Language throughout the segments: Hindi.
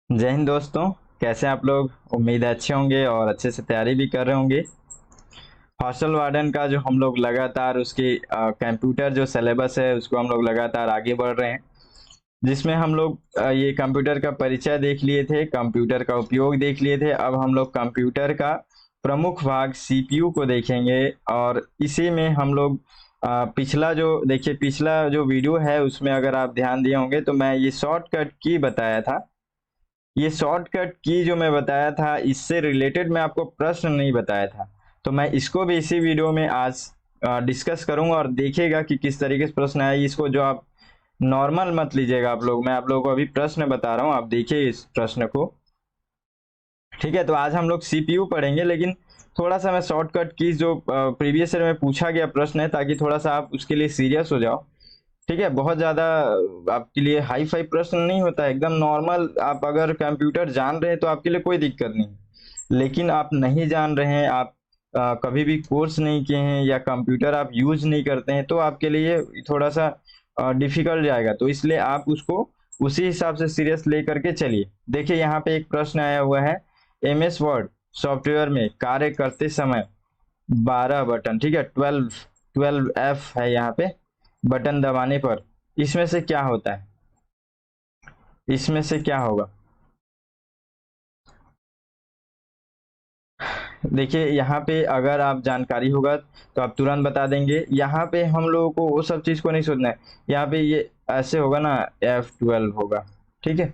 जय हिंद दोस्तों। कैसे हैं आप लोग? उम्मीद है अच्छे होंगे और अच्छे से तैयारी भी कर रहे होंगे। हॉस्टल वार्डन का जो हम लोग लगातार उसकी कंप्यूटर जो सिलेबस है उसको हम लोग लगातार आगे बढ़ रहे हैं, जिसमें हम लोग ये कंप्यूटर का परिचय देख लिए थे, कंप्यूटर का उपयोग देख लिए थे। अब हम लोग कंप्यूटर का प्रमुख भाग सीपीयू को देखेंगे और इसी में हम लोग पिछला जो वीडियो है उसमें अगर आप ध्यान दिए होंगे तो मैं ये शॉर्टकट की बताया था। ये शॉर्टकट की जो मैं बताया था इससे रिलेटेड मैं आपको प्रश्न नहीं बताया था, तो मैं इसको भी इसी वीडियो में आज डिस्कस करूंगा और देखिएगा कि किस तरीके से प्रश्न आया। इसको जो आप नॉर्मल मत लीजिएगा आप लोग, मैं आप लोगों को अभी प्रश्न बता रहा हूँ, आप देखिए इस प्रश्न को। ठीक है, तो आज हम लोग सीपीयू पढ़ेंगे, लेकिन थोड़ा सा मैं शॉर्टकट की जो प्रीवियस ईयर में पूछा गया प्रश्न है, ताकि थोड़ा सा आप उसके लिए सीरियस हो जाओ। ठीक है, बहुत ज्यादा आपके लिए हाई फाई प्रश्न नहीं होता है, एकदम नॉर्मल। आप अगर कंप्यूटर जान रहे हैं तो आपके लिए कोई दिक्कत नहीं, लेकिन आप नहीं जान रहे हैं, आप कभी भी कोर्स नहीं किए हैं या कंप्यूटर आप यूज नहीं करते हैं, तो आपके लिए थोड़ा सा डिफिकल्ट जाएगा। तो इसलिए आप उसको उसी हिसाब से सीरियस लेकर के चलिए। देखिए यहाँ पे एक प्रश्न आया हुआ है, एमएस वर्ड सॉफ्टवेयर में कार्य करते समय 12 बटन, ठीक है, 12 F है यहाँ पे, बटन दबाने पर इसमें से क्या होता है? इसमें से क्या होगा? देखिए यहाँ पे अगर आप जानकारी होगा तो आप तुरंत बता देंगे। यहाँ पे हम लोगों को वो सब चीज को नहीं सोचना है, यहाँ पे ये ऐसे होगा ना, F12 होगा। ठीक है,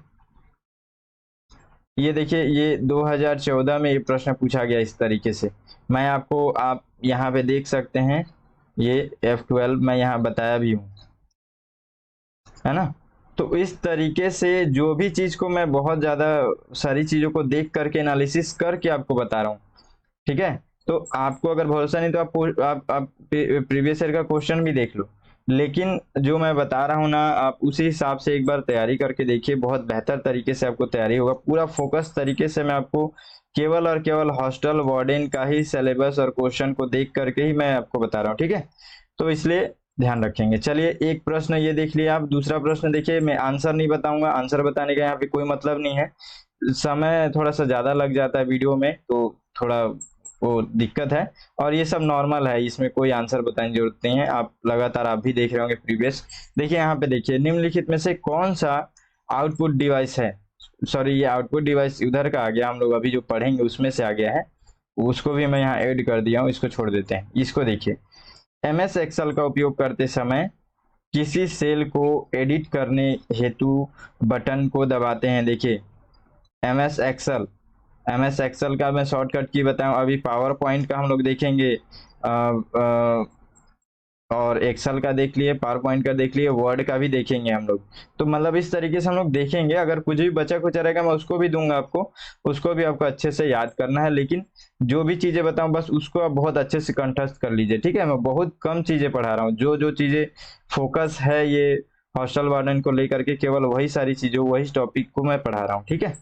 ये देखिए ये 2014 में ये प्रश्न पूछा गया इस तरीके से। आप यहाँ पे देख सकते हैं, ये F12 मैं यहाँ बताया भी हूँ, है ना। तो इस तरीके से जो भी चीज को मैं बहुत ज्यादा सारी चीजों को देख करके एनालिसिस करके आपको बता रहा हूँ। ठीक है, तो आपको अगर भरोसा नहीं तो आप प्रीवियस ईयर का क्वेश्चन भी देख लो, लेकिन जो मैं बता रहा हूँ ना, आप उसी हिसाब से एक बार तैयारी करके देखिए, बहुत बेहतर तरीके से आपको तैयारी होगा। पूरा फोकस तरीके से मैं आपको केवल और केवल हॉस्टल वार्डन का ही सिलेबस और क्वेश्चन को देख करके ही मैं आपको बता रहा हूँ। ठीक है, तो इसलिए ध्यान रखेंगे। चलिए एक प्रश्न ये देख लिया, आप दूसरा प्रश्न देखिए। मैं आंसर नहीं बताऊंगा, आंसर बताने का यहाँ पे कोई मतलब नहीं है, समय थोड़ा सा ज्यादा लग जाता है वीडियो में, तो थोड़ा वो दिक्कत है। और ये सब नॉर्मल है, इसमें कोई आंसर बताने की जरूरत नहीं है, आप लगातार आप भी देख रहे होंगे प्रीवियस। देखिए यहाँ पे देखिए, निम्नलिखित में से कौन सा आउटपुट डिवाइस है? सॉरी, ये आउटपुट डिवाइस उधर का आ गया, हम लोग अभी जो पढ़ेंगे उसमें से आ गया है, उसको भी मैं यहाँ ऐड कर दिया हूँ, इसको छोड़ देते हैं। इसको देखिए, एमएस एक्सेल का उपयोग करते समय किसी सेल को एडिट करने हेतु बटन को दबाते हैं। देखिए एमएस एक्सेल, एमएस एक्सेल का मैं शॉर्टकट की बताऊं, अभी पावर पॉइंट का हम लोग देखेंगे, और एक्सेल का देख लिए, पावर पॉइंट का देख लिए, वर्ड का भी देखेंगे हम लोग। तो मतलब इस तरीके से हम लोग देखेंगे, अगर कुछ भी बचा कुछ रहेगा मैं उसको भी दूंगा आपको, उसको भी आपको अच्छे से याद करना है। लेकिन जो भी चीजें बताऊं बस उसको आप बहुत अच्छे से कंठस्थ कर लीजिए। ठीक है, मैं बहुत कम चीजें पढ़ा रहा हूँ, जो जो चीजें फोकस है ये हॉस्टल वार्डन को लेकर के, केवल वही सारी चीजों वही टॉपिक को मैं पढ़ा रहा हूँ। ठीक है,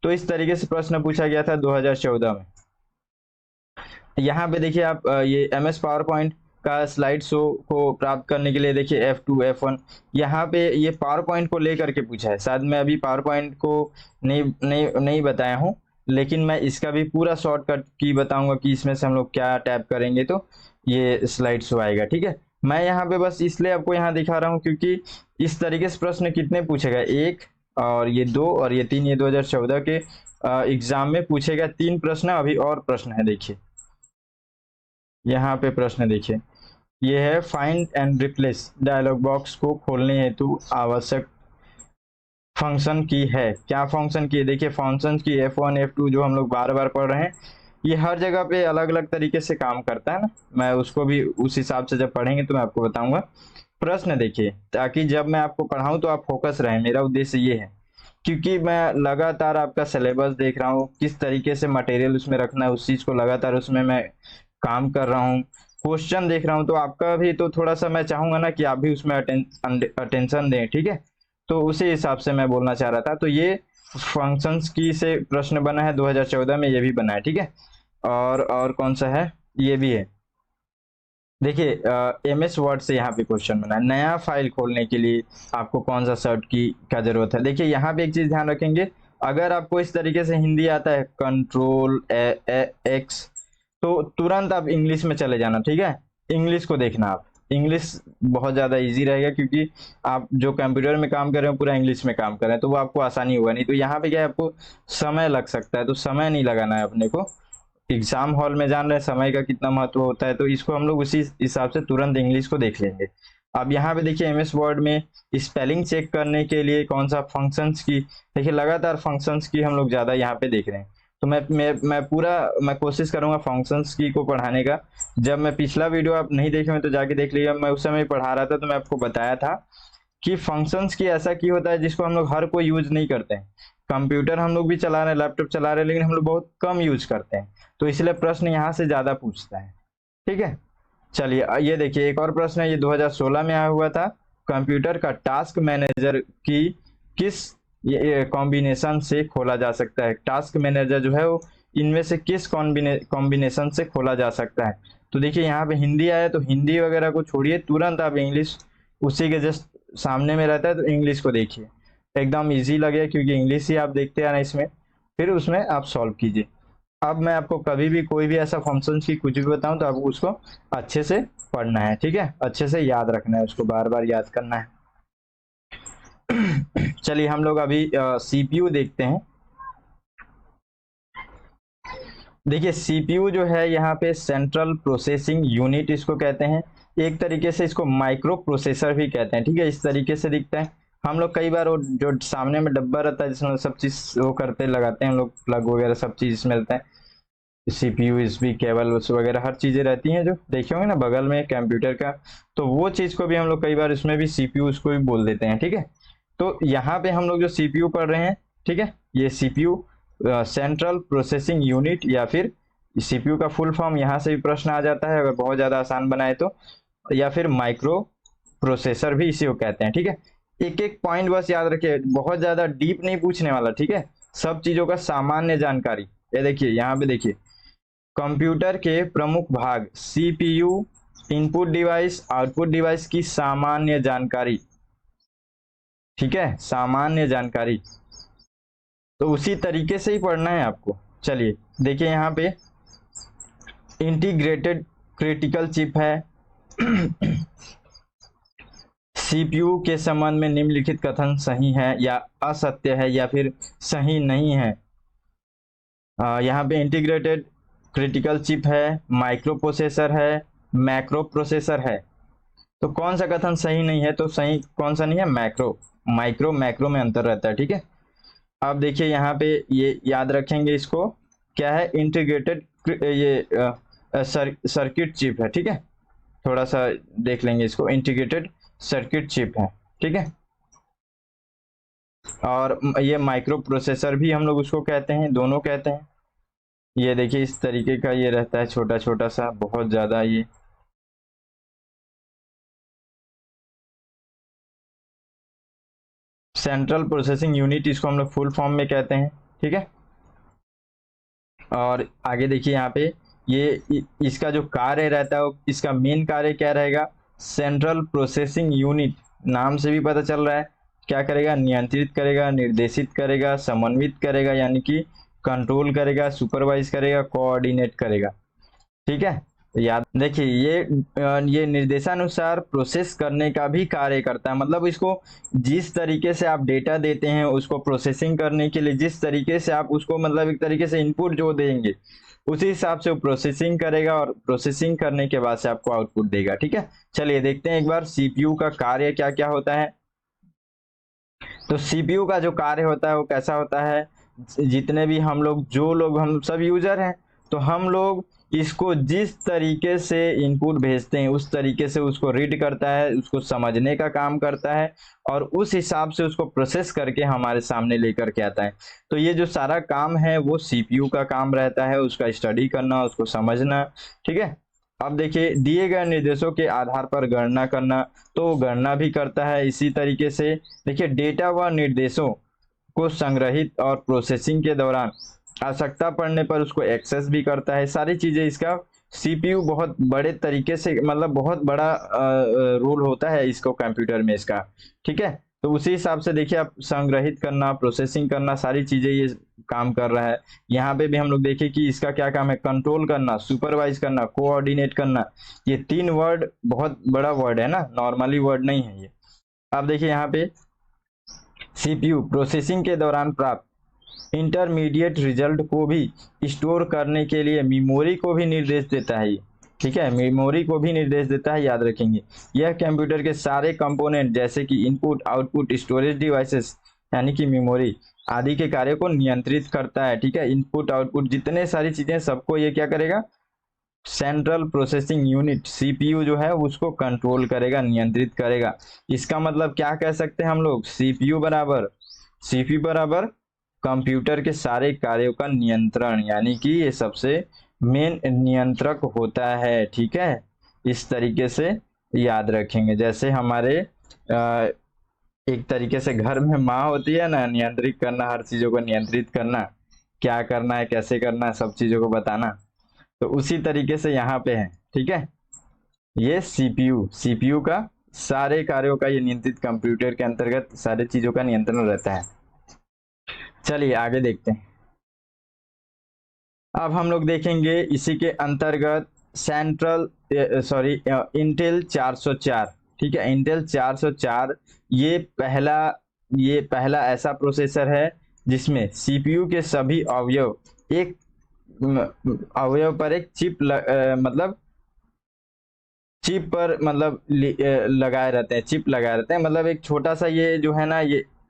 तो इस तरीके से प्रश्न पूछा गया था 2014 में। यहाँ पे देखिए आप ये एम एस पावर पॉइंट का स्लाइड शो को प्राप्त करने के लिए देखिए F2 F1, यहाँ पे ये पावर पॉइंट को लेकर के पूछा है। शायद मैं अभी पावर पॉइंट को नहीं बताया हूँ, लेकिन मैं इसका भी पूरा शॉर्टकट की बताऊंगा कि इसमें से हम लोग क्या टैप करेंगे तो ये स्लाइड शो आएगा। ठीक है, मैं यहाँ पे बस इसलिए आपको यहाँ दिखा रहा हूँ क्योंकि इस तरीके से प्रश्न कितने पूछेगा, एक और ये दो और ये तीन, ये 2014 के एग्जाम में पूछेगा 3 प्रश्न। अभी और प्रश्न है, देखिए यहाँ पे प्रश्न देखिए, ये है find and replace dialog box को खोलने हेतु आवश्यक फंक्शन की है। क्या फंक्शन की है? देखिए फंक्शन की F1 F2 जो हम लोग बार बार पढ़ रहे हैं, ये हर जगह पे अलग अलग तरीके से काम करता है ना। मैं उसको भी उस हिसाब से जब पढ़ेंगे तो मैं आपको बताऊंगा। प्रश्न देखिए, ताकि जब मैं आपको पढ़ाऊं तो आप फोकस रहें, मेरा उद्देश्य ये है, क्योंकि मैं लगातार आपका सिलेबस देख रहा हूँ, किस तरीके से मटेरियल उसमें रखना है, उस चीज को लगातार उसमें मैं काम कर रहा हूँ, क्वेश्चन देख रहा हूँ, तो आपका भी तो थोड़ा सा मैं चाहूंगा ना कि आप भी उसमें अटेंशन दें। ठीक है, तो उसी हिसाब से मैं बोलना चाह रहा था। तो ये फंक्शंस की से प्रश्न बना है 2014 में, ये भी बना है। ठीक है, और कौन सा है, ये भी है। देखिए एम एस वर्ड से यहाँ पे क्वेश्चन बना है, नया फाइल खोलने के लिए आपको कौन सा शॉर्ट की का जरूरत है। देखिए यहाँ पे एक चीज ध्यान रखेंगे, अगर आपको इस तरीके से हिंदी आता है कंट्रोल एक्स, तो तुरंत आप इंग्लिश में चले जाना, ठीक है। इंग्लिश को देखना आप, इंग्लिश बहुत ज़्यादा इजी रहेगा, क्योंकि आप जो कंप्यूटर में काम कर रहे हो पूरा इंग्लिश में काम कर रहे हैं, तो वो आपको आसानी होगा। नहीं तो यहाँ पे क्या है, आपको समय लग सकता है, तो समय नहीं लगाना है अपने को। एग्जाम हॉल में जान रहे हैं समय का कितना महत्व होता है, तो इसको हम लोग उसी हिसाब से तुरंत इंग्लिश को देख लेंगे। अब यहाँ पे देखिए एमएस वर्ड में स्पेलिंग चेक करने के लिए कौन सा फंक्शंस की, देखिए लगातार फंक्शंस की हम लोग ज़्यादा यहाँ पे देख रहे हैं। तो मैं कोशिश करूंगा फंक्शंस की को पढ़ाने का। जब मैं पिछला वीडियो आप नहीं देखे हैं तो जाके देख लीजिए, मैं उस समय पढ़ा रहा था तो मैं आपको बताया था कि फंक्शंस की ऐसा की होता है जिसको हम लोग हर कोई यूज नहीं करते हैं। कंप्यूटर हम लोग भी चला रहे हैं, लैपटॉप चला रहे हैं, लेकिन हम लोग बहुत कम यूज करते हैं, तो इसलिए प्रश्न यहाँ से ज्यादा पूछता है, ठीक है। चलिए ये देखिए एक और प्रश्न है, ये 2016 में आया हुआ था। कंप्यूटर का टास्क मैनेजर की किस ये कॉम्बिनेशन से खोला जा सकता है। टास्क मैनेजर जो है वो इनमें से किस कॉम्बिनेशन से खोला जा सकता है। तो देखिए यहाँ पे हिंदी आया, तो हिंदी वगैरह को छोड़िए, तुरंत आप इंग्लिश उसी के जस्ट सामने में रहता है, तो इंग्लिश को देखिए, एकदम इजी लगे क्योंकि इंग्लिश ही आप देखते आ रहे हैं इसमें, फिर उसमें आप सॉल्व कीजिए। अब मैं आपको कभी भी कोई भी ऐसा फंक्शन की कुछ भी बताऊं तो आपको उसको अच्छे से पढ़ना है, ठीक है, अच्छे से याद रखना है, उसको बार बार याद करना है। चलिए हम लोग अभी सीपीयू देखते हैं। देखिए सीपीयू जो है यहाँ पे सेंट्रल प्रोसेसिंग यूनिट इसको कहते हैं, एक तरीके से इसको माइक्रो प्रोसेसर भी कहते हैं, ठीक है। इस तरीके से दिखता है। हम लोग कई बार वो जो सामने में डब्बा रहता है जिसमें सब चीज वो करते लगाते हैं हम लोग, प्लग वगैरह सब चीज इसमें मिलता है, सीपीयू यूएसबी केबल वगैरह हर चीजें रहती हैं जो देखे होंगे ना बगल में कंप्यूटर का, तो वो चीज को भी हम लोग कई बार इसमें भी सीपीयू उसको भी बोल देते हैं, ठीक है। तो यहाँ पे हम लोग जो सीपीयू पढ़ रहे हैं, ठीक है, ये सीपीयू सेंट्रल प्रोसेसिंग यूनिट, या फिर सीपीयू का फुल फॉर्म यहाँ से भी प्रश्न आ जाता है अगर बहुत ज्यादा आसान बनाए तो, या फिर माइक्रो प्रोसेसर भी इसी को कहते हैं, ठीक है। एक एक पॉइंट बस याद रखिए, बहुत ज्यादा डीप नहीं पूछने वाला, ठीक है, सब चीजों का सामान्य जानकारी। ये देखिए यहाँ पे देखिए, कंप्यूटर के प्रमुख भाग CPU, input device, output device की सामान्य जानकारी, ठीक है, सामान्य जानकारी, तो उसी तरीके से ही पढ़ना है आपको। चलिए देखिए यहाँ पे इंटीग्रेटेड क्रिटिकल चिप है। सीपीयू के संबंध में निम्नलिखित कथन सही है या असत्य है या फिर सही नहीं है। यहाँ पे इंटीग्रेटेड क्रिटिकल चिप है, माइक्रो प्रोसेसर है, मैक्रो प्रोसेसर है, तो कौन सा कथन सही नहीं है, तो सही कौन सा नहीं है, मैक्रो। माइक्रो मैक्रो में अंतर रहता है, ठीक है। अब देखिए यहाँ पे ये याद रखेंगे इसको, क्या है, इंटीग्रेटेड ये सर्किट चिप है, ठीक है, थोड़ा सा देख लेंगे इसको, इंटीग्रेटेड सर्किट चिप है, ठीक है। और ये माइक्रो प्रोसेसर भी हम लोग उसको कहते हैं, दोनों कहते हैं। ये देखिए इस तरीके का ये रहता है, छोटा छोटा सा, बहुत ज्यादा ये सेंट्रल प्रोसेसिंग यूनिट इसको हम लोग फुल फॉर्म में कहते हैं, ठीक है। और आगे देखिए यहाँ पे ये इसका जो कार्य रहता है, इसका मेन कार्य क्या रहेगा, सेंट्रल प्रोसेसिंग यूनिट, नाम से भी पता चल रहा है क्या करेगा, नियंत्रित करेगा, निर्देशित करेगा, समन्वित करेगा, यानी कि कंट्रोल करेगा, सुपरवाइज करेगा, कोऑर्डिनेट करेगा, ठीक है। तो याद देखिए ये निर्देशानुसार प्रोसेस करने का भी कार्य करता है, मतलब इसको जिस तरीके से आप डेटा देते हैं उसको प्रोसेसिंग करने के लिए, जिस तरीके से आप उसको मतलब एक तरीके से इनपुट जो देंगे उसी हिसाब से वो प्रोसेसिंग करेगा, और प्रोसेसिंग करने के बाद से आपको आउटपुट देगा, ठीक है। चलिए देखते हैं एक बार सीपीयू का कार्य क्या क्या होता है। तो सीपीयू का जो कार्य होता है वो कैसा होता है, जितने भी हम लोग जो लोग हम सब यूजर हैं, तो हम लोग इसको जिस तरीके से इनपुट भेजते हैं उस तरीके से उसको रीड करता है, उसको समझने का काम करता है, और उस हिसाब से उसको प्रोसेस करके हमारे सामने लेकर के आता है। तो ये जो सारा काम है वो सीपीयू का काम रहता है, उसका स्टडी करना, उसको समझना, ठीक है। अब देखिए दिए गए निर्देशों के आधार पर गणना करना, तो वो गणना भी करता है इसी तरीके से। देखिए डेटा व निर्देशों को संग्रहित और प्रोसेसिंग के दौरान आवश्यकता पड़ने पर उसको एक्सेस भी करता है, सारी चीजें इसका सीपीयू बहुत बड़े तरीके से, मतलब बहुत बड़ा रोल होता है इसको कंप्यूटर में इसका, ठीक है। तो उसी हिसाब से देखिए आप संग्रहित करना, प्रोसेसिंग करना, सारी चीजें ये काम कर रहा है। यहाँ पे भी हम लोग देखें कि इसका क्या काम है, कंट्रोल करना, सुपरवाइज करना, कोऑर्डिनेट करना। ये 3 वर्ड बहुत बड़ा वर्ड है ना, नॉर्मली वर्ड नहीं है ये। अब देखिए यहाँ पे सीपीयू प्रोसेसिंग के दौरान प्राप्त इंटरमीडिएट रिजल्ट को भी स्टोर करने के लिए मेमोरी को भी निर्देश देता है ये। ठीक है, मेमोरी को भी निर्देश देता है, याद रखेंगे। यह कंप्यूटर के सारे कंपोनेंट जैसे कि इनपुट, आउटपुट, स्टोरेज डिवाइसेस यानी कि मेमोरी आदि के कार्य को नियंत्रित करता है। ठीक है, इनपुट आउटपुट जितने सारी चीजें सबको ये क्या करेगा, सेंट्रल प्रोसेसिंग यूनिट सीपीयू जो है उसको कंट्रोल करेगा, नियंत्रित करेगा। इसका मतलब क्या कह सकते हैं हम लोग, सीपीयू बराबर कंप्यूटर के सारे कार्यों का नियंत्रण, यानी कि ये सबसे मेन नियंत्रक होता है। ठीक है, इस तरीके से याद रखेंगे। जैसे हमारे एक तरीके से घर में माँ होती है ना, नियंत्रित करना, हर चीजों को नियंत्रित करना, क्या करना है, कैसे करना है, सब चीजों को बताना। तो उसी तरीके से यहाँ पे है। ठीक है, ये सीपीयू का सारे कार्यों का ये नियंत्रित, कंप्यूटर के अंतर्गत सारे चीजों का नियंत्रण रहता है। चलिए आगे देखते हैं। अब हम लोग देखेंगे इसी के अंतर्गत इंटेल 404। ठीक है, इंटेल 404 ये पहला ऐसा प्रोसेसर है जिसमें सीपीयू के सभी अवयव एक अवयव पर एक मतलब चिप पर मतलब लगाए रहते हैं, चिप लगाए रहते हैं। मतलब एक छोटा सा ये जो है ना,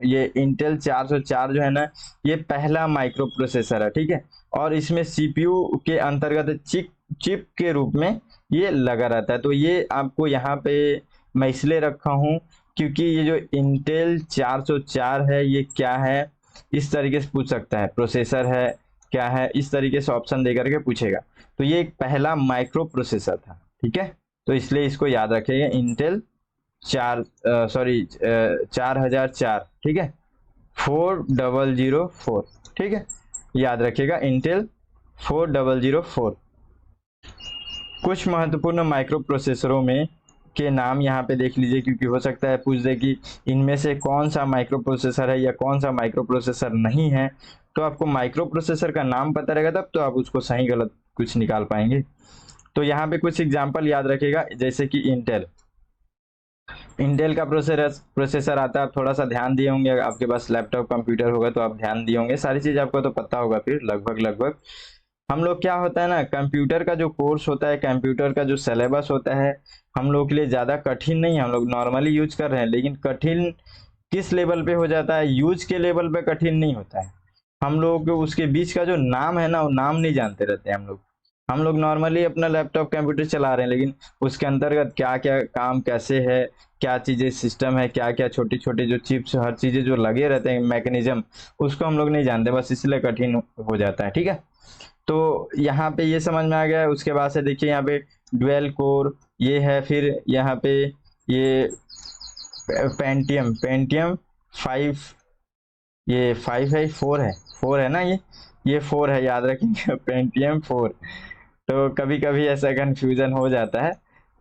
ये इंटेल 404 जो है ना, ये पहला माइक्रो प्रोसेसर है। ठीक है, और इसमें सीपीयू के अंतर्गत चिप के रूप में ये लगा रहता है। तो ये आपको यहाँ पे मैं इसलिए रखा हूँ क्योंकि ये जो इंटेल 404 है ये क्या है, इस तरीके से पूछ सकता है। प्रोसेसर है, क्या है, इस तरीके से ऑप्शन दे करके पूछेगा। तो ये एक पहला माइक्रो प्रोसेसर था। ठीक है, तो इसलिए इसको याद रखिएगा, इंटेल 4004। ठीक है, 4004। ठीक है, याद रखिएगा इंटेल 4004। कुछ महत्वपूर्ण माइक्रो प्रोसेसरों में के नाम यहाँ पे देख लीजिए, क्योंकि हो सकता है पूछ दे कि इनमें से कौन सा माइक्रो प्रोसेसर है या कौन सा माइक्रो प्रोसेसर नहीं है। तो आपको माइक्रो प्रोसेसर का नाम पता रहेगा तब तो आप उसको सही गलत कुछ निकाल पाएंगे। तो यहाँ पे कुछ एग्जाम्पल याद रखेगा, जैसे कि इंटेल का प्रोसेसर आता है। आप थोड़ा सा ध्यान दिए होंगे, आपके पास लैपटॉप कंप्यूटर होगा तो आप ध्यान दिए होंगे, सारी चीज आपको तो पता होगा फिर लगभग। हम लोग क्या होता है ना, कंप्यूटर का जो कोर्स होता है, कंप्यूटर का जो सिलेबस होता है, हम लोग के लिए ज्यादा कठिन नहीं है। हम लोग नॉर्मली यूज कर रहे हैं, लेकिन कठिन किस लेवल पे हो जाता है, यूज के लेवल पे कठिन नहीं होता है। हम लोग उसके बीच का जो नाम है ना, वो नाम नहीं जानते रहते हैं हम लोग नॉर्मली अपना लैपटॉप कंप्यूटर चला रहे हैं, लेकिन उसके अंतर्गत क्या क्या काम कैसे है, क्या चीजें सिस्टम है, क्या क्या छोटे छोटे जो चिप्स, हर चीजें जो लगे रहते हैं मैकेनिज्म, उसको हम लोग नहीं जानते, बस इसलिए कठिन हो जाता है। ठीक है, तो यहाँ पे ये समझ में आ गया है। उसके बाद से देखिए यहाँ पे डुअल कोर ये है, फिर यहाँ पे ये पेंटियम 5, ये 5 है, 4 है ना, ये 4 है, याद रखेंगे पेंटियम 4। तो कभी कभी ऐसा कंफ्यूजन हो जाता है।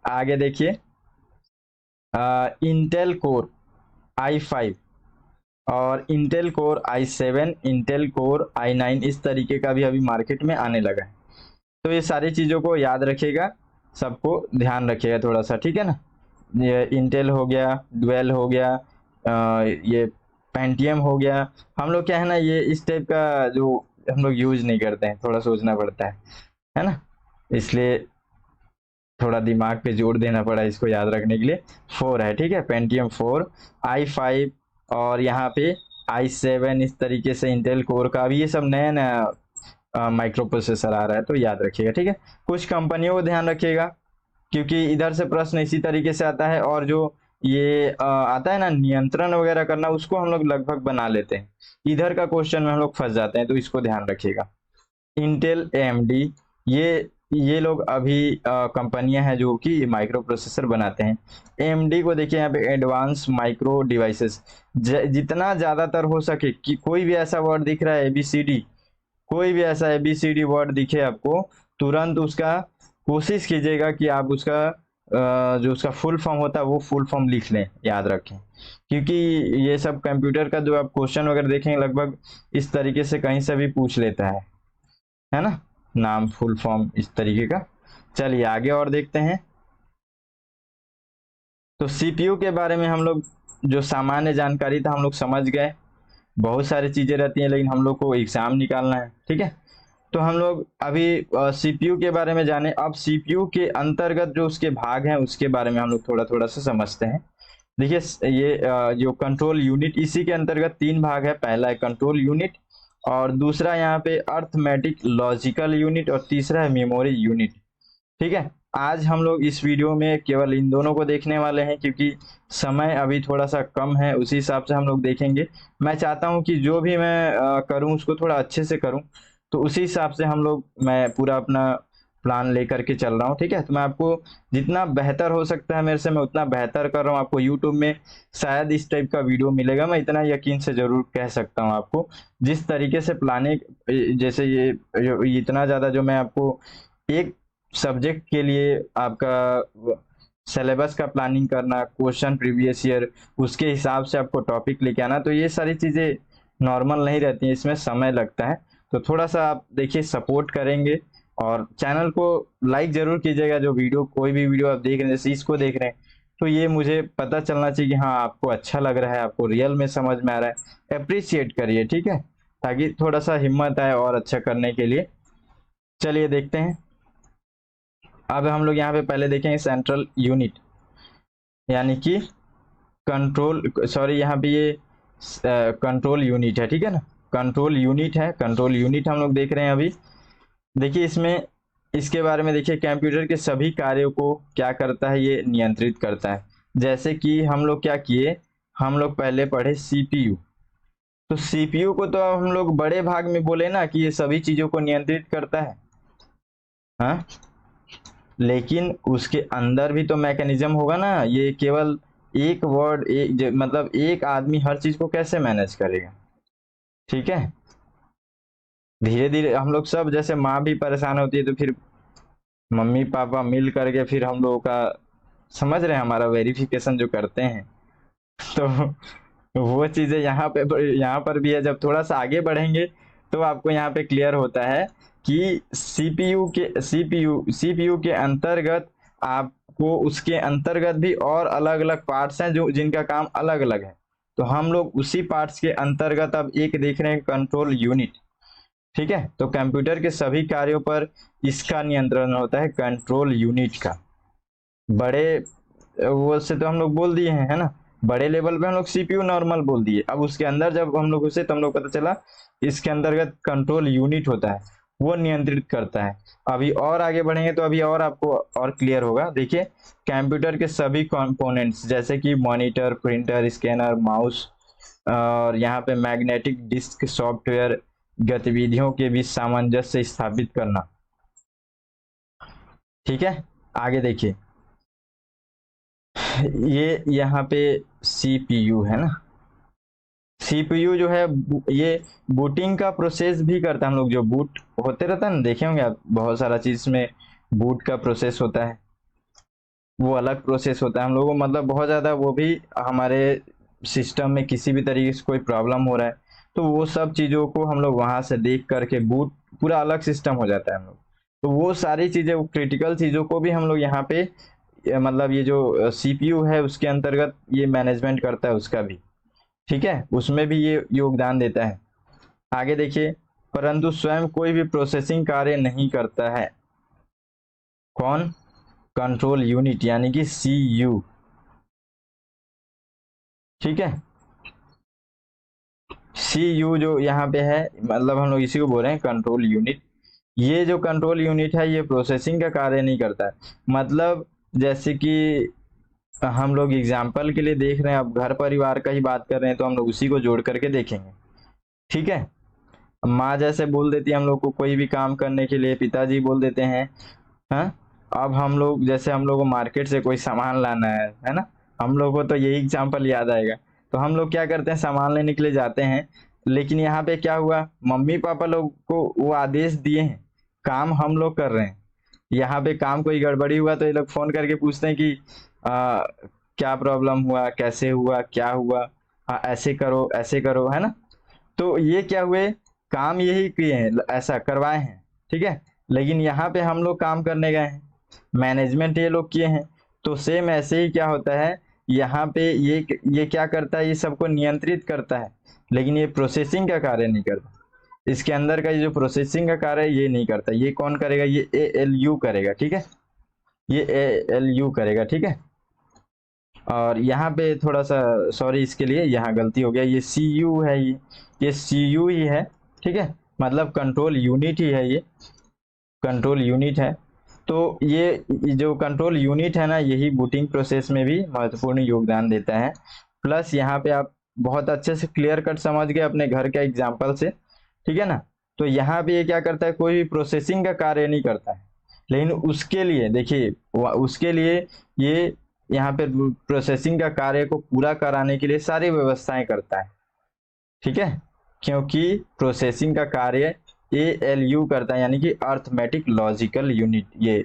आगे देखिए इंटेल कोर i5 और Intel core i7, Intel core i9, इस तरीके का भी अभी मार्केट में आने लगा है। तो ये सारी चीजों को याद रखिएगा, सबको ध्यान रखिएगा थोड़ा सा। ठीक है ना, ये इंटेल हो गया, डुअल हो गया, ये पेंटियम हो गया। हम लोग क्या है ना, ये इस टाइप का जो हम लोग यूज नहीं करते हैं, थोड़ा सोचना पड़ता है ना, इसलिए थोड़ा दिमाग पे जोर देना पड़ा इसको याद रखने के लिए। 4 है, ठीक है, पेंटियम 4, i5 और यहाँ पे i7, इस तरीके से इंटेल कोर का भी ये सब नया नया माइक्रो प्रोसेसर आ रहा है, तो याद रखिएगा। ठीक है, कुछ कंपनियों को ध्यान रखिएगा क्योंकि इधर से प्रश्न इसी तरीके से आता है, और जो ये आता है ना नियंत्रण वगैरह करना, उसको हम लोग लगभग बना लेते हैं, इधर का क्वेश्चन में हम लोग फंस जाते हैं, तो इसको ध्यान रखिएगा। इंटेल, एएमडी, ये लोग अभी कंपनियां हैं जो कि माइक्रो प्रोसेसर बनाते हैं। एएमडी को देखिए यहाँ पे एडवांस माइक्रो डिवाइसेस, जितना ज्यादातर हो सके कि कोई भी ऐसा वर्ड दिख रहा है एबीसीडी, कोई भी ऐसा एबीसीडी वर्ड दिखे आपको, तुरंत उसका कोशिश कीजिएगा कि आप उसका जो उसका फुल फॉर्म होता है वो फुल फॉर्म लिख लें, याद रखें, क्योंकि ये सब कंप्यूटर का जो आप क्वेश्चन वगैरह देखेंगे लगभग इस तरीके से कहीं से भी पूछ लेता है ना, नाम फुल फॉर्म इस तरीके का। चलिए आगे और देखते हैं। तो सीपीयू के बारे में हम लोग जो सामान्य जानकारी था हम लोग समझ गए। बहुत सारी चीजें रहती हैं लेकिन हम लोग को एग्जाम निकालना है, ठीक है। तो हम लोग अभी सीपीयू के बारे में जाने। अब सीपीयू के अंतर्गत जो उसके भाग हैं उसके बारे में हम लोग थोड़ा थोड़ा सा समझते हैं। देखिए ये जो कंट्रोल यूनिट, इसी के अंतर्गत तीन भाग है। पहला है कंट्रोल यूनिट, और दूसरा यहाँ पे अर्थमेटिक लॉजिकल यूनिट, और तीसरा है मेमोरी यूनिट, ठीक है। आज हम लोग इस वीडियो में केवल इन दोनों को देखने वाले हैं क्योंकि समय अभी थोड़ा सा कम है, उसी हिसाब से हम लोग देखेंगे। मैं चाहता हूं कि जो भी मैं करूं उसको थोड़ा अच्छे से करूं, तो उसी हिसाब से मैं पूरा अपना प्लान लेकर के चल रहा हूं, ठीक है। तो मैं आपको जितना बेहतर हो सकता है मेरे से मैं उतना बेहतर कर रहा हूं। आपको यूट्यूब में शायद इस टाइप का वीडियो मिलेगा, मैं इतना यकीन से जरूर कह सकता हूं आपको। जिस तरीके से प्लानिंग, जैसे ये इतना ज्यादा जो मैं आपको एक सब्जेक्ट के लिए आपका सिलेबस का प्लानिंग करना, क्वेश्चन प्रीवियस ईयर, उसके हिसाब से आपको टॉपिक लेके आना, तो ये सारी चीज़ें नॉर्मल नहीं रहती हैं, इसमें समय लगता है। तो थोड़ा सा आप देखिए सपोर्ट करेंगे, और चैनल को लाइक जरूर कीजिएगा। जो वीडियो, कोई भी वीडियो आप देख रहे हैं, जैसे इसको देख रहे हैं, तो ये मुझे पता चलना चाहिए कि हाँ आपको अच्छा लग रहा है, आपको रियल में समझ में आ रहा है। अप्रिशिएट करिए, ठीक है, ताकि थोड़ा सा हिम्मत आए और अच्छा करने के लिए। चलिए देखते हैं। अब हम लोग यहाँ पे पहले देखेंगे सेंट्रल यूनिट, यानी कि कंट्रोल, सॉरी यहाँ पे ये कंट्रोल यूनिट है, ठीक है ना। कंट्रोल यूनिट है, कंट्रोल यूनिट हम लोग देख रहे हैं अभी। देखिए इसमें, इसके बारे में देखिए, कंप्यूटर के सभी कार्यों को क्या करता है, ये नियंत्रित करता है। जैसे कि हम लोग क्या किए, हम लोग पहले पढ़े सीपीयू। तो सीपीयू को तो हम लोग बड़े भाग में बोले ना कि ये सभी चीजों को नियंत्रित करता है, हाँ। लेकिन उसके अंदर भी तो मैकेनिज्म होगा ना। ये केवल एक वर्ड, मतलब एक आदमी हर चीज को कैसे मैनेज करेगा, ठीक है। धीरे धीरे हम लोग सब, जैसे माँ भी परेशान होती है तो फिर मम्मी पापा मिल करके फिर हम लोगों का, समझ रहे हैं, हमारा वेरिफिकेशन जो करते हैं। तो वो चीजें यहाँ पर भी है। जब थोड़ा सा आगे बढ़ेंगे तो आपको यहाँ पे क्लियर होता है कि सीपीयू के अंतर्गत आपको, उसके अंतर्गत भी और अलग अलग पार्ट्स हैं जो जिनका काम अलग अलग है। तो हम लोग उसी पार्ट्स के अंतर्गत अब एक देख रहे हैं, कंट्रोल यूनिट, ठीक है। तो कंप्यूटर के सभी कार्यों पर इसका नियंत्रण होता है, कंट्रोल यूनिट का। बड़े वो से तो हम लोग बोल दिए हैं, है ना। बड़े लेवल पे हम लोग सीपीयू नॉर्मल बोल दिए। अब उसके अंदर जब हम लोग उसे, तो हम लोग पता चला इसके अंतर्गत कंट्रोल यूनिट होता है, वो नियंत्रित करता है। अभी और आगे बढ़ेंगे तो अभी और आपको और क्लियर होगा। देखिए कंप्यूटर के सभी कंपोनेंट्स, जैसे कि मॉनिटर, प्रिंटर, स्कैनर, माउस, और यहाँ पे मैग्नेटिक डिस्क, सॉफ्टवेयर, गतिविधियों के बीच सामंजस्य स्थापित करना, ठीक है। आगे देखिए, ये यहाँ पे सीपीयू है ना। सीपीयू जो है ये बूटिंग का प्रोसेस भी करता है। हम लोग जो बूट होते रहता है ना, देखे होंगे आप, बहुत सारा चीज में बूट का प्रोसेस होता है, वो अलग प्रोसेस होता है। हम लोगों को मतलब बहुत ज्यादा, वो भी हमारे सिस्टम में किसी भी तरीके से कोई प्रॉब्लम हो रहा है तो वो सब चीजों को हम लोग वहां से देख करके, बूट पूरा अलग सिस्टम हो जाता है हम लोग। तो वो सारी चीजें, वो क्रिटिकल चीजों को भी हम लोग यहाँ पे, मतलब ये जो सीपीयू है उसके अंतर्गत ये मैनेजमेंट करता है उसका भी, ठीक है, उसमें भी ये योगदान देता है। आगे देखिए, परंतु स्वयं कोई भी प्रोसेसिंग कार्य नहीं करता है। कौन? कंट्रोल यूनिट, यानी कि सीयू, ठीक है। सीयू जो यहाँ पे है, मतलब हम लोग इसी को बोल रहे हैं कंट्रोल यूनिट। ये जो कंट्रोल यूनिट है ये प्रोसेसिंग का कार्य नहीं करता है। मतलब जैसे कि हम लोग एग्जाम्पल के लिए देख रहे हैं, अब घर परिवार का ही बात कर रहे हैं तो हम लोग उसी को जोड़ करके देखेंगे, ठीक है। माँ जैसे बोल देती है हम लोग को कोई भी काम करने के लिए, पिताजी बोल देते हैं, हाँ। अब हम लोग, जैसे हम लोग को मार्केट से कोई सामान लाना है ना, हम लोग को तो यही एग्जाम्पल याद आएगा। तो हम लोग क्या करते हैं, सामान लेने के लिए जाते हैं, लेकिन यहाँ पे क्या हुआ, मम्मी पापा लोग को वो आदेश दिए हैं, काम हम लोग कर रहे हैं, यहाँ पे काम कोई गड़बड़ी हुआ तो ये लोग फोन करके पूछते हैं कि क्या प्रॉब्लम हुआ, कैसे हुआ, क्या हुआ, हाँ ऐसे करो, है ना। तो ये क्या हुए, काम यही किए हैं, ऐसा करवाए हैं, ठीक है। लेकिन यहाँ पे हम लोग काम करने गए हैं, मैनेजमेंट ये लोग किए हैं। तो सेम ऐसे ही क्या होता है, यहाँ पे ये क्या करता है, ये सबको नियंत्रित करता है, लेकिन ये प्रोसेसिंग का कार्य नहीं करता। इसके अंदर का ये जो प्रोसेसिंग का कार्य है ये नहीं करता। ये कौन करेगा, ये ALU करेगा, ठीक है, ये ALU करेगा, ठीक है। और यहाँ पे थोड़ा सा सॉरी इसके लिए, यहाँ गलती हो गया, ये CU है, ये CU ही है, ठीक है, मतलब कंट्रोल यूनिट ही है, ये कंट्रोल यूनिट है। तो ये जो कंट्रोल यूनिट है ना, यही बूटिंग प्रोसेस में भी महत्वपूर्ण योगदान देता है। प्लस यहाँ पे आप बहुत अच्छे से क्लियर कट समझ गए अपने घर के एग्जाम्पल से, ठीक है ना। तो यहाँ पे ये क्या करता है, कोई भी प्रोसेसिंग का कार्य नहीं करता है, लेकिन उसके लिए देखिए, उसके लिए ये यहाँ पे प्रोसेसिंग का कार्य को पूरा कराने के लिए सारी व्यवस्थाएं करता है, ठीक है। क्योंकि प्रोसेसिंग का कार्य ALU करता है, यानी कि अर्थमेटिक लॉजिकल यूनिट, ये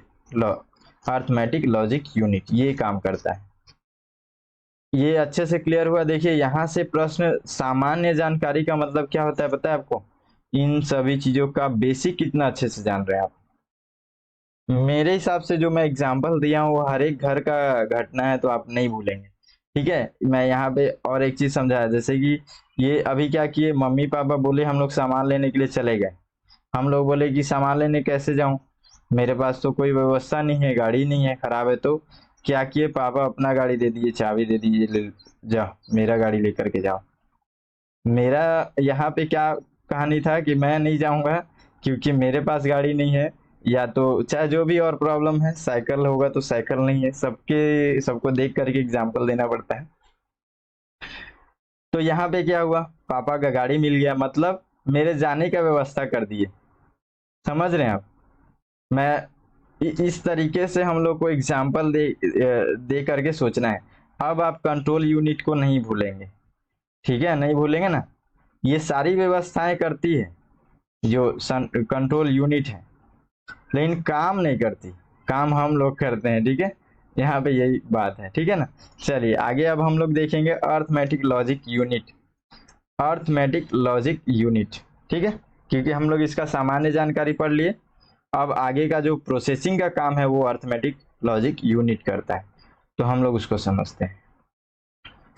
अर्थमेटिक लॉजिक यूनिट ये काम करता है। ये अच्छे से क्लियर हुआ। देखिए यहाँ से प्रश्न, सामान्य जानकारी का मतलब क्या होता है पता है आपको, इन सभी चीजों का बेसिक कितना अच्छे से जान रहे हैं आप। मेरे हिसाब से जो मैं एग्जांपल दिया हूँ वो हर एक घर का घटना है, तो आप नहीं भूलेंगे, ठीक है। मैं यहाँ पे और एक चीज समझाया, जैसे कि ये अभी क्या किए, मम्मी पापा बोले हम लोग सामान लेने के लिए चले गए। हम लोग बोले कि सामान लेने कैसे जाऊं, मेरे पास तो कोई व्यवस्था नहीं है, गाड़ी नहीं है, खराब है। तो क्या किए, पापा अपना गाड़ी दे दिए, चाबी दे दिए, ले जाओ मेरा गाड़ी लेकर के जाओ। मेरा यहाँ पे क्या कहानी था कि मैं नहीं जाऊंगा, क्योंकि मेरे पास गाड़ी नहीं है, या तो चाहे जो भी और प्रॉब्लम है, साइकिल होगा तो साइकिल नहीं है, सबको देख करके एग्जाम्पल देना पड़ता है। तो यहाँ पे क्या हुआ, पापा का गाड़ी मिल गया, मतलब मेरे जाने का व्यवस्था कर दिए, समझ रहे हैं आप। मैं इस तरीके से हम लोग को एग्जाम्पल दे करके सोचना है। अब आप कंट्रोल यूनिट को नहीं भूलेंगे, ठीक है, नहीं भूलेंगे ना। ये सारी व्यवस्थाएं करती है जो कंट्रोल यूनिट है, लेकिन काम नहीं करती, काम हम लोग करते हैं, ठीक है। यहाँ पे यही बात है, ठीक है ना। चलिए आगे अब हम लोग देखेंगे arithmetic logic unit, arithmetic logic unit, ठीक है, क्योंकि हम लोग इसका सामान्य जानकारी पढ़ लिए। अब आगे का जो प्रोसेसिंग का काम है वो अर्थमेटिक लॉजिक यूनिट करता है, तो हम लोग उसको समझते हैं।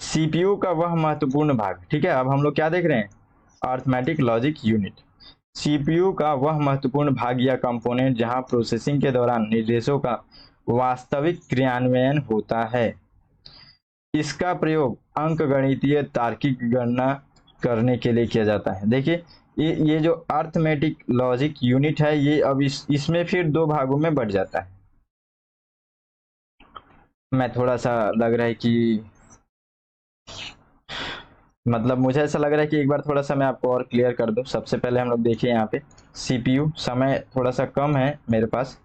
CPU का वह महत्वपूर्ण भाग, ठीक है, अब हम लोग क्या देख रहे हैं, अर्थमेटिक लॉजिक यूनिट। CPU का वह महत्वपूर्ण भाग या कंपोनेंट जहां प्रोसेसिंग के दौरान निर्देशों का वास्तविक क्रियान्वयन होता है। इसका प्रयोग अंकगणितीय तार्किक गणना करने के लिए किया जाता है। देखिए ये जो अर्थमेटिक लॉजिक यूनिट है, ये अब इसमें फिर दो भागों में बढ़ जाता है। मैं थोड़ा सा लग रहा है कि मतलब मुझे ऐसा लग रहा है कि एक बार थोड़ा सा मैं आपको और क्लियर कर दूं। सबसे पहले हम लोग देखिए यहाँ पे CPU, समय थोड़ा सा कम है मेरे पास,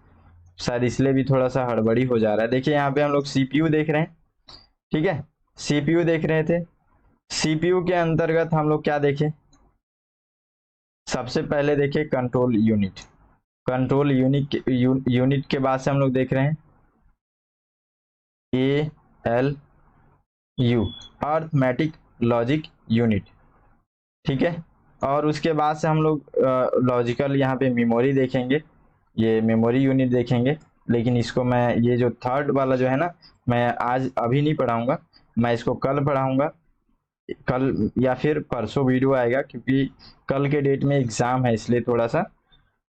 शायद इसलिए भी थोड़ा सा हड़बड़ी हो जा रहा है। देखिए यहाँ पे हम लोग CPU देख रहे हैं, ठीक है, CPU देख रहे थे। CPU के अंतर्गत हम लोग क्या देखें, सबसे पहले देखिए कंट्रोल यूनिट। कंट्रोल यूनिट के बाद से हम लोग देख रहे हैं ALU, अर्थमेटिक लॉजिक यूनिट, ठीक है। और उसके बाद से हम लोग लॉजिकल यहाँ पे मेमोरी देखेंगे, ये मेमोरी यूनिट देखेंगे। लेकिन इसको मैं, ये जो थर्ड वाला जो है ना, मैं आज अभी नहीं पढ़ाऊंगा, मैं इसको कल पढ़ाऊंगा, कल या फिर परसों वीडियो आएगा, क्योंकि कल के डेट में एग्जाम है, इसलिए थोड़ा सा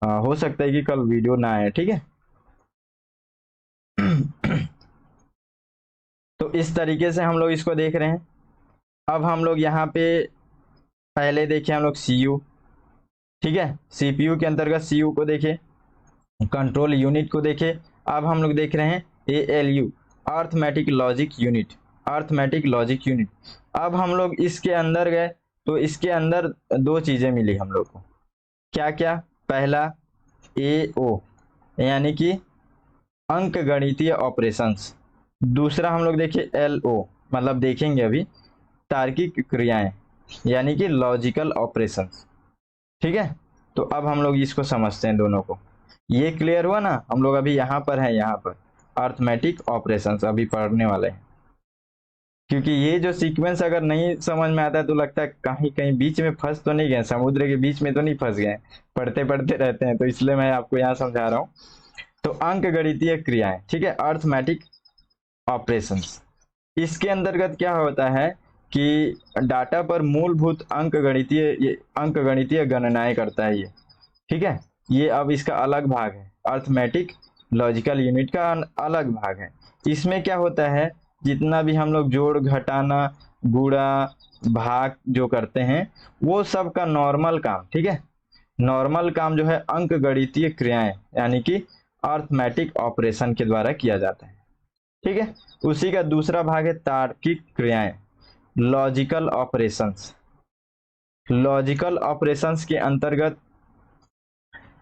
हो सकता है कि कल वीडियो ना आए, ठीक है। तो इस तरीके से हम लोग इसको देख रहे हैं। अब हम लोग यहाँ पे पहले देखें हम लोग CU, ठीक है, CPU के अंतर्गत CU को देखें, कंट्रोल यूनिट को देखें। अब हम लोग देख रहे हैं ALU, arithmetic logic unit, arithmetic logic unit. अब हम लोग इसके अंदर गए तो इसके अंदर दो चीजें मिली हम लोग को, क्या क्या, पहला AO यानी कि अंक गणितीय ऑपरेशंस, दूसरा हम लोग देखे LO, मतलब देखेंगे अभी तार्किक क्रियाएं, यानी कि लॉजिकल ऑपरेशंस, ठीक है। तो अब हम लोग इसको समझते हैं दोनों को। ये क्लियर हुआ ना। हम लोग अभी यहाँ पर है, यहाँ पर अर्थमेटिक ऑपरेशंस अभी पढ़ने वाले हैं। क्योंकि ये जो सीक्वेंस अगर नहीं समझ में आता है तो लगता है कहीं कहीं बीच में फंस तो नहीं गए, समुद्र के बीच में तो नहीं फंस गए, पढ़ते पढ़ते रहते हैं, तो इसलिए मैं आपको यहाँ समझा रहा हूँ। तो अंक गणितीय क्रियाएं, ठीक है, अर्थमेटिक ऑपरेशंस, इसके अंतर्गत क्या होता है कि डाटा पर मूलभूत अंक गणितीय गणनाएं करता है ये, ठीक है। ये अब इसका अलग भाग है, अर्थमेटिक लॉजिकल यूनिट का अलग भाग है। इसमें क्या होता है, जितना भी हम लोग जोड़ घटाना गुणा भाग जो करते हैं वो सब का नॉर्मल काम, ठीक है, नॉर्मल काम जो है अंक गणितीय क्रियाएं यानी कि अर्थमेटिक ऑपरेशन के द्वारा किया जाता है, ठीक है। उसी का दूसरा भाग है तार्किक क्रियाएं, लॉजिकल ऑपरेशंस। लॉजिकल ऑपरेशंस के अंतर्गत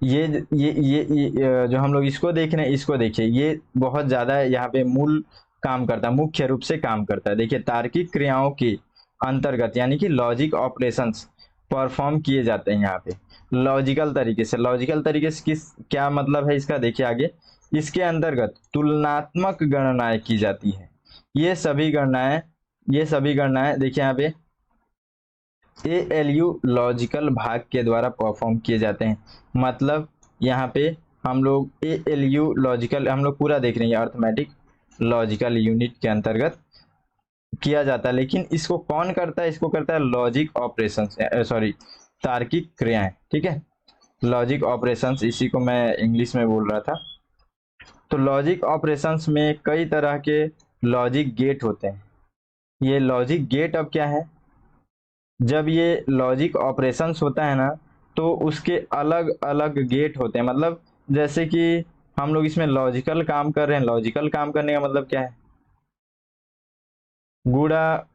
ये जो हम लोग इसको देख रहे हैं, इसको देखिए, ये बहुत ज्यादा यहाँ पे मूल काम करता है, मुख्य रूप से काम करता है। देखिए तार्किक क्रियाओं के अंतर्गत यानी कि लॉजिक ऑपरेशंस परफॉर्म किए जाते हैं यहाँ पे लॉजिकल तरीके से। लॉजिकल तरीके से किस क्या मतलब है इसका, देखिए आगे, इसके अंतर्गत तुलनात्मक गणनाएं की जाती है। ये सभी गणनाएं देखिए यहाँ पे ALU लॉजिकल भाग के द्वारा परफॉर्म किए जाते हैं। मतलब यहाँ पे हम लोग ALU लॉजिकल, हम लोग पूरा देख रहे हैं, अर्थमेटिक लॉजिकल यूनिट के अंतर्गत किया जाता है। लेकिन इसको कौन करता है, इसको करता है लॉजिक ऑपरेशंस, सॉरी तार्किक क्रियाएं, ठीक है, लॉजिक ऑपरेशंस, इसी को मैं इंग्लिश में बोल रहा था। तो लॉजिक ऑपरेशंस में कई तरह के लॉजिक गेट होते हैं। ये लॉजिक गेट अब क्या है, जब ये लॉजिक ऑपरेशंस होता है ना तो उसके अलग अलग गेट होते हैं। मतलब जैसे कि हम लोग इसमें लॉजिकल काम कर रहे हैं, लॉजिकल काम करने का मतलब क्या है, गुणा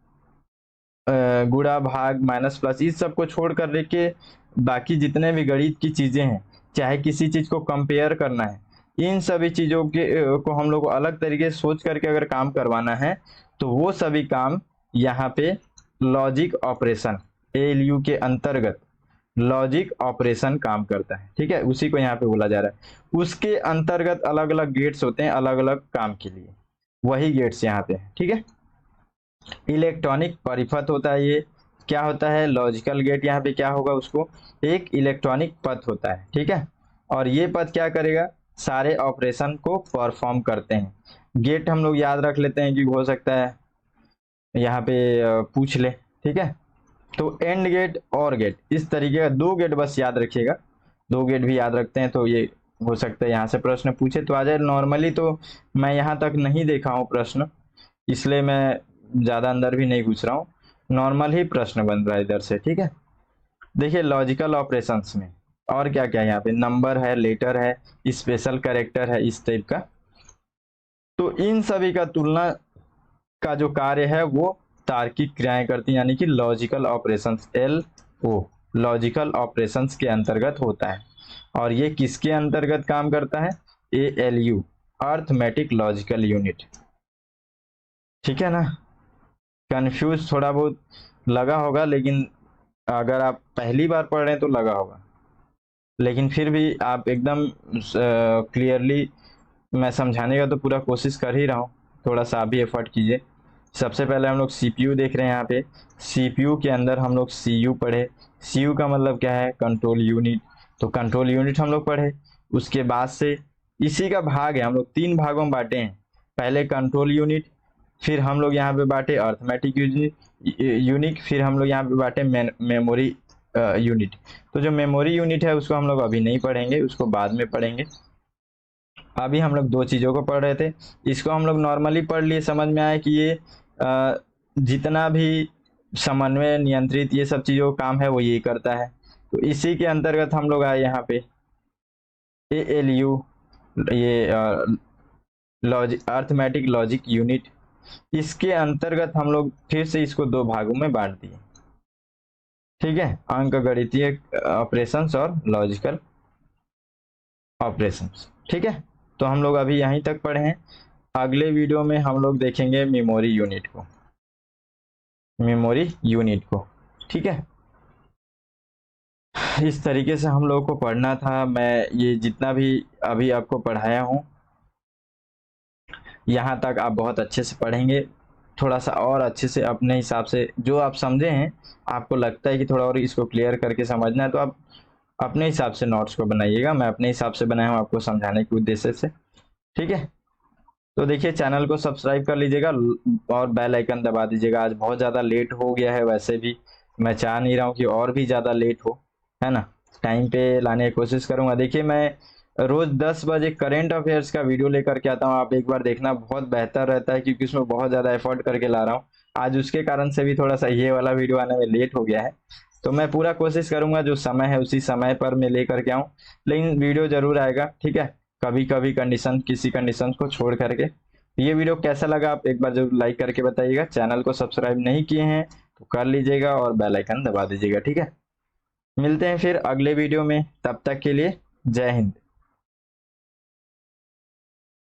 गुणा भाग माइनस प्लस इस सब को छोड़ कर के बाकी जितने भी गणित की चीजें हैं, चाहे किसी चीज को कंपेयर करना है, इन सभी चीजों के को हम लोग को अलग तरीके से सोच करके अगर काम करवाना है तो वो सभी काम यहाँ पे लॉजिक ऑपरेशन ALU के अंतर्गत लॉजिक ऑपरेशन काम करता है, ठीक है, उसी को यहाँ पे बोला जा रहा है। उसके अंतर्गत अलग अलग गेट्स होते हैं अलग अलग काम के लिए, वही गेट्स यहाँ पे, ठीक है। इलेक्ट्रॉनिक परिपथ होता है, ये क्या होता है, लॉजिकल गेट यहाँ पे क्या होगा, उसको एक इलेक्ट्रॉनिक पथ होता है, ठीक है। और ये पथ क्या करेगा, सारे ऑपरेशन को परफॉर्म करते हैं। गेट हम लोग याद रख लेते हैं कि हो सकता है यहाँ पे पूछ ले, ठीक है। तो एंड गेट और गेट, इस तरीके का दो गेट बस याद रखिएगा, दो गेट भी याद रखते हैं तो ये हो सकता है यहाँ से प्रश्न पूछे तो आ जाए। नॉर्मली तो मैं यहाँ तक नहीं देखा हूँ प्रश्न, इसलिए मैं ज्यादा अंदर भी नहीं पूछ रहा हूँ, नॉर्मल ही प्रश्न बन रहा है इधर से, ठीक है। देखिए लॉजिकल ऑपरेशंस में और क्या क्या, यहाँ पे नंबर है, लेटर है, स्पेशल कैरेक्टर है, इस टाइप का। तो इन सभी का तुलना का जो कार्य है वो तार्किक क्रियाएं करती हैं, यानी कि logical operations, LO logical operations के अंतर्गत होता है। और ये किसके अंतर्गत काम करता है, ALU अर्थमेटिक लॉजिकल यूनिट, ठीक है ना। कंफ्यूज थोड़ा बहुत लगा होगा, लेकिन अगर आप पहली बार पढ़ रहे हैं तो लगा होगा, लेकिन फिर भी आप एकदम क्लियरली, मैं समझाने का तो पूरा कोशिश कर ही रहा हूँ, थोड़ा सा भी एफर्ट कीजिए। सबसे पहले हम लोग CPU देख रहे हैं, यहाँ पे CPU के अंदर हम लोग CU पढ़े। CU का मतलब क्या है, कंट्रोल यूनिट, तो कंट्रोल यूनिट हम लोग पढ़े। उसके बाद से इसी का भाग है, हम लोग तीन भागों में बांटे हैं, पहले कंट्रोल यूनिट, फिर हम लोग यहाँ पे बांटे अर्थमेटिक यूनिट, फिर हम लोग यहाँ पे बांटे मेमोरी यूनिट। तो जो मेमोरी यूनिट है उसको हम लोग अभी नहीं पढ़ेंगे, उसको बाद में पढ़ेंगे। अभी हम लोग दो चीजों को पढ़ रहे थे, इसको हम लोग नॉर्मली पढ़ लिए, समझ में आया कि ये जितना भी समन्वय नियंत्रित ये सब चीजों का काम है वो यही करता है। तो इसी के अंतर्गत हम लोग आए यहाँ पे ALU, ये लॉजिक अर्थमेटिक लॉजिक यूनिट, इसके अंतर्गत हम लोग फिर से इसको दो भागों में बांट दिए, ठीक है, अंक गणितीय ऑपरेशंस और लॉजिकल ऑपरेशंस, ठीक है। तो हम लोग अभी यहीं तक पढ़े हैं, अगले वीडियो में हम लोग देखेंगे मेमोरी यूनिट को, ठीक है। इस तरीके से हम लोगों को पढ़ना था। मैं ये जितना भी अभी आपको पढ़ाया हूँ, यहाँ तक आप बहुत अच्छे से पढ़ेंगे। थोड़ा सा और अच्छे से अपने हिसाब से जो आप समझे हैं, आपको लगता है कि थोड़ा और इसको क्लियर करके समझना है, तो आप अपने हिसाब से नोट्स को बनाइएगा। मैं अपने हिसाब से बनाया हूँ आपको समझाने के उद्देश्य से। ठीक है, तो देखिए चैनल को सब्सक्राइब कर लीजिएगा और बेल आइकन दबा दीजिएगा। आज बहुत ज़्यादा लेट हो गया है, वैसे भी मैं चाह नहीं रहा हूँ कि और भी ज़्यादा लेट हो, है ना। टाइम पे लाने की कोशिश करूँगा। देखिए मैं रोज़ 10 बजे करेंट अफेयर्स का वीडियो लेकर के आता हूँ, आप एक बार देखना, बहुत बेहतर रहता है क्योंकि उसमें बहुत ज़्यादा एफर्ट करके ला रहा हूँ। आज उसके कारण से भी थोड़ा सा ये वाला वीडियो आने में लेट हो गया है, तो मैं पूरा कोशिश करूंगा जो समय है उसी समय पर मैं लेकर के आऊँ, लेकिन वीडियो जरूर आएगा। ठीक है, कभी कभी कंडीशन, किसी कंडीशन को छोड़ करके। ये वीडियो कैसा लगा आप एक बार जरूर लाइक करके बताइएगा। चैनल को सब्सक्राइब नहीं किए हैं तो कर लीजिएगा और बेल आइकन दबा दीजिएगा। ठीक है, मिलते हैं फिर अगले वीडियो में, तब तक के लिए जय हिंद।